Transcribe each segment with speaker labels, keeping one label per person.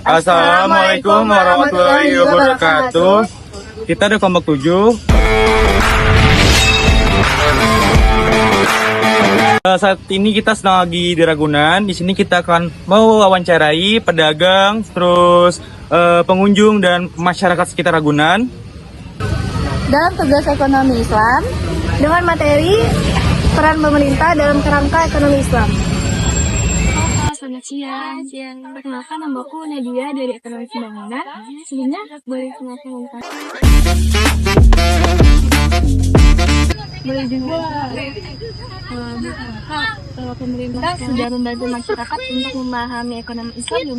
Speaker 1: Assalamualaikum warahmatullahi wabarakatuh. Kita ada kelompok 7. Saat ini kita sedang lagi di Ragunan. Di sini kita akan mau wawancarai pedagang, terus pengunjung dan masyarakat sekitar Ragunan.
Speaker 2: Dalam tugas ekonomi Islam dengan materi peran pemerintah dalam kerangka ekonomi Islam.
Speaker 3: Selamat siang. Perkenalkan, namaku Nadia dari Ekonomi Pembangunan. Sebelumnya boleh kenalkan boleh juga pemerintah sudah membantu masyarakat untuk memahami ekonomi Islam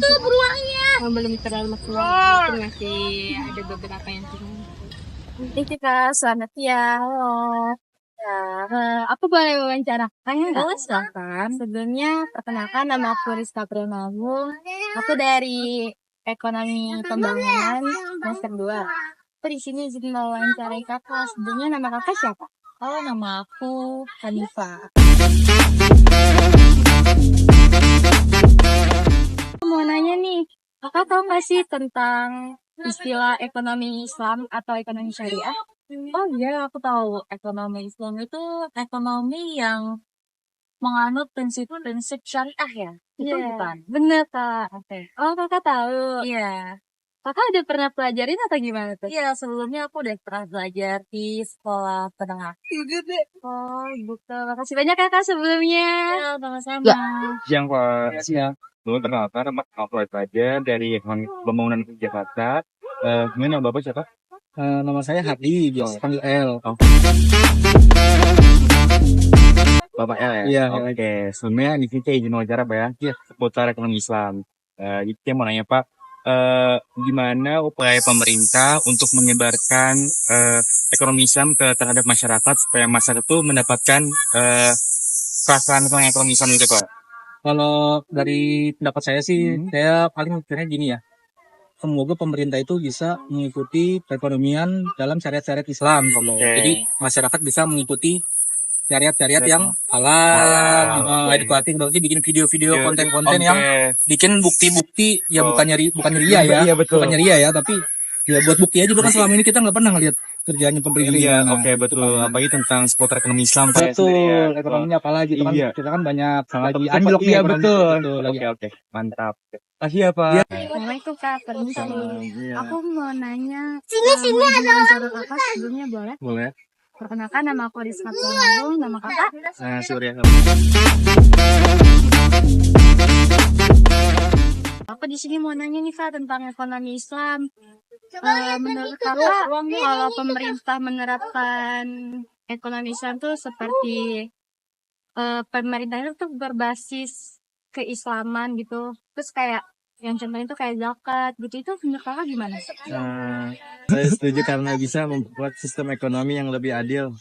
Speaker 3: belum terlalu maksimal. Masih ada beberapa yang kurang.
Speaker 2: Ini Kak, selamat siang. Aku boleh wawancara?
Speaker 3: Oh, silakan.
Speaker 2: Sebelumnya, perkenalkan nama aku Rizka Pranawu. Aku dari Ekonomi Pembangunan semester 2. Aku di sini izin mewawancarai kakak. Sebelumnya nama kakak siapa?
Speaker 3: Oh, nama aku Hanifah.
Speaker 2: Aku mau nanya nih, kakak tahu nggak sih tentang istilah ekonomi Islam atau ekonomi syariah?
Speaker 3: Oh iya, aku tahu. Ekonomi Islam itu ekonomi yang menganut prinsip-prinsip syariah ya? Itu bukan?
Speaker 2: Bener Kak.
Speaker 3: Oke.
Speaker 2: Oh kakak tahu.
Speaker 3: Iya.
Speaker 2: Kakak udah pernah pelajarin atau gimana tuh?
Speaker 3: Iya, sebelumnya aku udah pernah belajar di sekolah menengah.
Speaker 2: Oh gitu. Makasih banyak kakak sebelumnya.
Speaker 3: Iya, sama-sama.
Speaker 1: Siang Pak. Siang. Belum perkenalkan, nama aku Fajar dari Ekonomi Pembangunan Jakarta. Gimana nama Bapak siapa?
Speaker 4: Nama saya Hadi, biasa panggil L.
Speaker 1: Bapak L ya?
Speaker 4: Iya.
Speaker 1: Oke, sebelumnya di sini saya izin wawancara Pak ya, seputar ekonomi Islam. Jadi saya mau nanya Pak, gimana upaya pemerintah untuk menyebarkan ekonomi Islam terhadap masyarakat supaya masyarakat itu mendapatkan perasaan tentang ekonomi Islam itu Pak?
Speaker 4: Kalau dari pendapat saya sih, saya paling mikirnya gini ya. Semoga pemerintah itu bisa mengikuti perekonomian dalam syariat-syariat Islam. Jadi masyarakat bisa mengikuti syariat-syariat yang halal, edukatif. Berarti bikin video-video, konten-konten yang bikin bukti-bukti ya bukan ria ya,
Speaker 1: Iya, betul.
Speaker 4: bukan ria ya, tapi ya buat bukti aja. Kan selama ini kita nggak pernah ngeliat kerjanya pemerintah.
Speaker 1: Iya, oke, betul. Apalagi tentang seputar ekonomi Islam Pak.
Speaker 4: Betul, ekonominya apalagi itu kan
Speaker 1: Iya.
Speaker 4: kita kan banyak lagi
Speaker 1: Anjlok, iya
Speaker 4: ekonomi.
Speaker 1: betul.
Speaker 4: lagi.
Speaker 1: Oke, mantap. Kasih ya Pak.
Speaker 2: Assalamualaikum Kak, permisi.
Speaker 1: Iya.
Speaker 2: Aku mau nanya. Sini ada kakak sebelumnya boleh?
Speaker 1: Boleh.
Speaker 2: Perkenalkan nama aku Rizka Pranawu. Nama kakak?
Speaker 1: Surya.
Speaker 2: Aku di sini mau nanya nih Kak tentang ekonomi Islam. Menurut kakak, kalau pemerintah menerapkan ekonomi Islam tuh seperti pemerintah itu tuh berbasis keislaman gitu. Terus kayak yang contohnya itu kayak zakat gitu, itu menurut kakak gimana?
Speaker 5: Saya setuju karena bisa membuat sistem ekonomi yang lebih adil.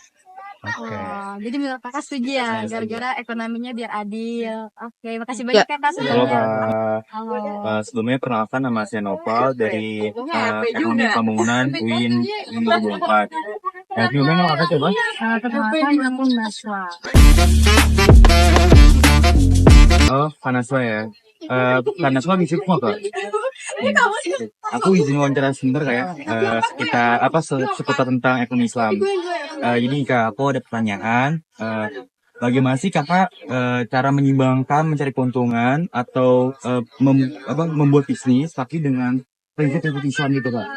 Speaker 2: Oh, jadi menurut kakak setuju ya, gara-gara ekonominya biar adil. Oke, makasih banyak ya Kak sebelumnya. Halo.
Speaker 1: Sebelumnya perkenalkan nama saya Noval dari Ekonomi Pembangunan UIN 2024. Sebelumnya nama kakak coba?
Speaker 2: Perkenalkan aku Naswa.
Speaker 1: Oh, Panaswa ya. Panaswa ngisi semua Kak. Aku izin wawancara sebentar kayak kita seputar tentang ekonomi Islam. Jadi Kak, aku ada pertanyaan. Bagaimana sih kakak cara menyimbangkan mencari keuntungan atau membuat bisnis tapi dengan prinsip Islam gitu Kak?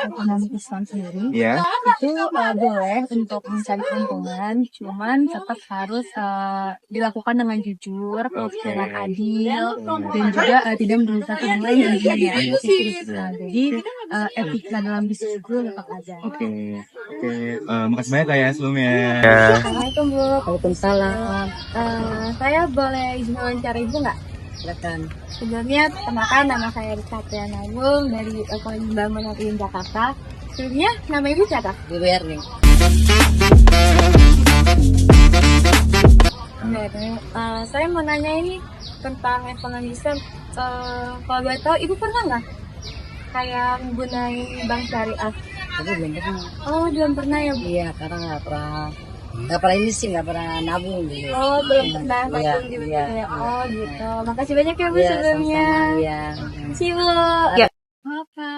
Speaker 2: Ekonomi Islam sendiri
Speaker 1: Ya.
Speaker 2: itu boleh untuk mencari keuntungan, cuman tetap harus dilakukan dengan jujur, dengan adil, dan juga tidak merugikan orang lain intinya. Jadi etika dalam bisnis itu tetap ada.
Speaker 1: Oke. Makasih banyak Kak ya sebelumnya.
Speaker 2: Assalamualaikum Bu.
Speaker 3: Waalaikumsalam.
Speaker 2: Saya boleh izin wawancara Ibu nggak?
Speaker 3: Silakan.
Speaker 2: Sebelumnya, perkenalkan nama saya Rizka Pranawu dari Ekonomi Pembangunan UIN Jakarta. Sebelumnya, nama Ibu siapa?
Speaker 3: Bu Erni.
Speaker 2: Saya mau nanya ini tentang ekonomi Islam. Kalau boleh tahu, Ibu pernah nggak kayak menggunakan bank syariah?
Speaker 3: Aku belum pernah.
Speaker 2: Oh, belum pernah ya Bu?
Speaker 3: Iya, karena nggak pernah
Speaker 6: nggak pernah ini sih, nggak pernah nabung gitu.
Speaker 3: Oh, belum pernah
Speaker 6: Iya,
Speaker 3: nabung gitu
Speaker 6: iya.
Speaker 3: ya. Oh, gitu. Makasih banyak ya, Bu,
Speaker 6: Iya,
Speaker 3: sebelumnya.
Speaker 6: sama-sama, ya.
Speaker 3: See you, Bu.
Speaker 6: Ya.
Speaker 2: Apa?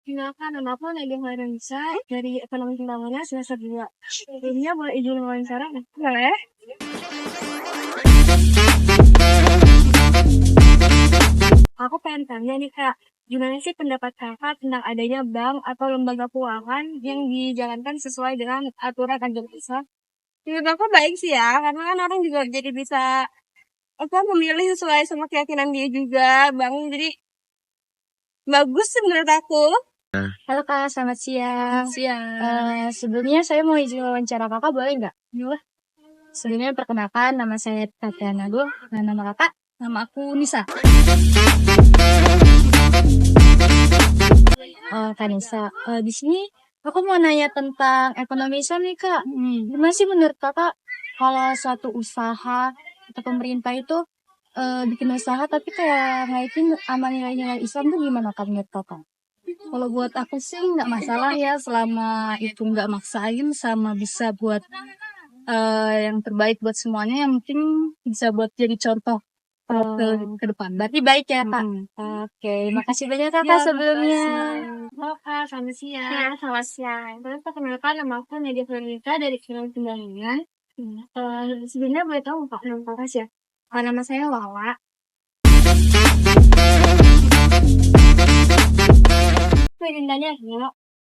Speaker 2: Kenalkan, nama aku Nadia Hoiranisa dari Ekonomi Pembangunan semester 2. Sebelumnya boleh izin wawancara nggak? Boleh. Aku pengen tanya nih Kak, gimana sih pendapat Kakak tentang adanya bank atau lembaga keuangan yang dijalankan sesuai dengan aturan ajaran Islam? Menurut aku baik sih ya, karena kan orang juga jadi bisa memilih sesuai sama keyakinan dia juga, bang. Jadi bagus sih menurut aku. Halo Kak, selamat siang. Sebelumnya saya mau izin wawancara Kakak, boleh nggak? Boleh. Sebelumnya perkenalkan, nama saya Tatiana Dul. Nah, nama Kakak? Nama aku Nisa. Kak Nisa, di sini aku mau nanya tentang ekonomi Islam nih Kak. Gimana sih menurut Kakak kalau suatu usaha atau pemerintah itu bikin usaha tapi kayak ngaitin sama nilai-nilai Islam tuh gimana Kak menurut Kakak? Kalau buat aku sih nggak masalah ya selama itu nggak maksain sama bisa buat yang terbaik buat semuanya. Yang penting bisa buat jadi contoh ke depan. Berarti baik ya Kak? Oke, makasih banyak Kakak sebelumnya. Halo Kak, selamat siang. Ya, selamat siang. Terus perkenalkan nama aku Nadia Veronica dari Ekonomi Pembangunan. Sebenarnya boleh tahu Kak nama Kakak siapa? Nama saya Lala. Pengen tanya ya,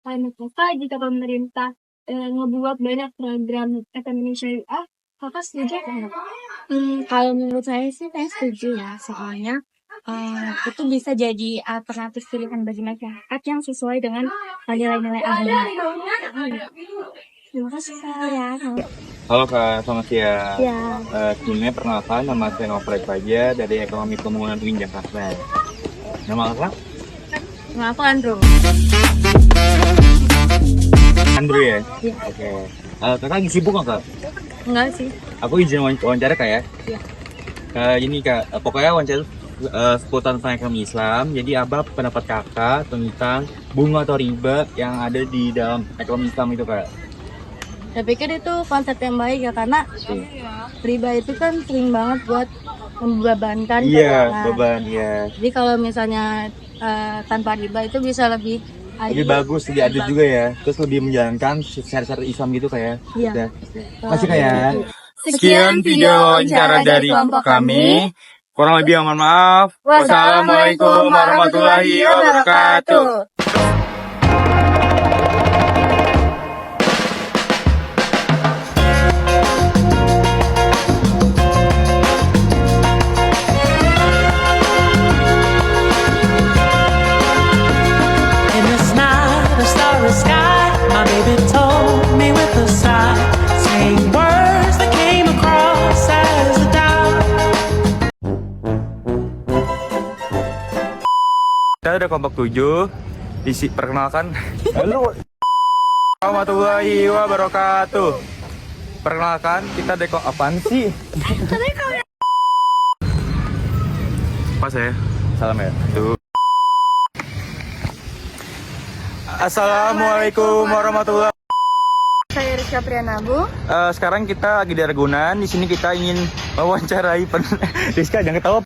Speaker 2: Kakak jika pemerintah ngebuat banyak program ekonomi syariah, Kakak setuju nggak? Kalau menurut saya sih saya setuju ya, soalnya itu bisa jadi alternatif pilihan bagi masyarakat yang sesuai dengan nilai-nilai agama. Terima kasih Kak ya.
Speaker 1: Halo Kak, selamat siang.
Speaker 2: Ya.
Speaker 1: Sebelumnya perkenalkan, nama saya Novel Fajar dari Ekonomi Pembangunan UIN Jakarta. Nama Kakak?
Speaker 2: Nama aku Andrew.
Speaker 1: Andrew ya?
Speaker 2: Iya.
Speaker 1: Oke. Kakak lagi sibuk nggak Kak?
Speaker 2: Enggak sih.
Speaker 1: Aku izin wawancara Kak ya?
Speaker 2: Iya.
Speaker 1: Ini Kak, pokoknya wawancara seputar tentang ekonomi Islam. Jadi apa pendapat Kakak tentang bunga atau riba yang ada di dalam ekonomi Islam itu Kak?
Speaker 2: Saya pikir itu konsep yang baik ya, karena riba itu kan sering banget buat membebankan
Speaker 1: Iya,
Speaker 2: keuangan.
Speaker 1: beban ya.
Speaker 2: Jadi kalau misalnya tanpa riba itu bisa lebih
Speaker 1: Lebih bagus, lebih adil juga ya. Terus lebih menjalankan syariat Islam gitu kayak.
Speaker 2: Iya.
Speaker 1: Udah. Makasih Kak ya.
Speaker 2: Sekian video wawancara dari kelompok kami.
Speaker 1: Kurang lebih mohon maaf.
Speaker 2: Wassalamualaikum warahmatullahi wabarakatuh.
Speaker 7: In this night, a starry sky, my baby told me with a sigh, saying words that came across as a doubt.
Speaker 1: Kita udah kelompok 7. Perkenalkan. Halo. Warahmatullahi wabarakatuh. Perkenalkan, kita deko apaan sih? Pas ya? Salam ya. Tuh. Assalamualaikum warahmatullahi.
Speaker 2: Saya Rizka Prianabu.
Speaker 1: Sekarang kita lagi di Ragunan. Di sini kita ingin mewawancarai Rizka, jangan ketawa.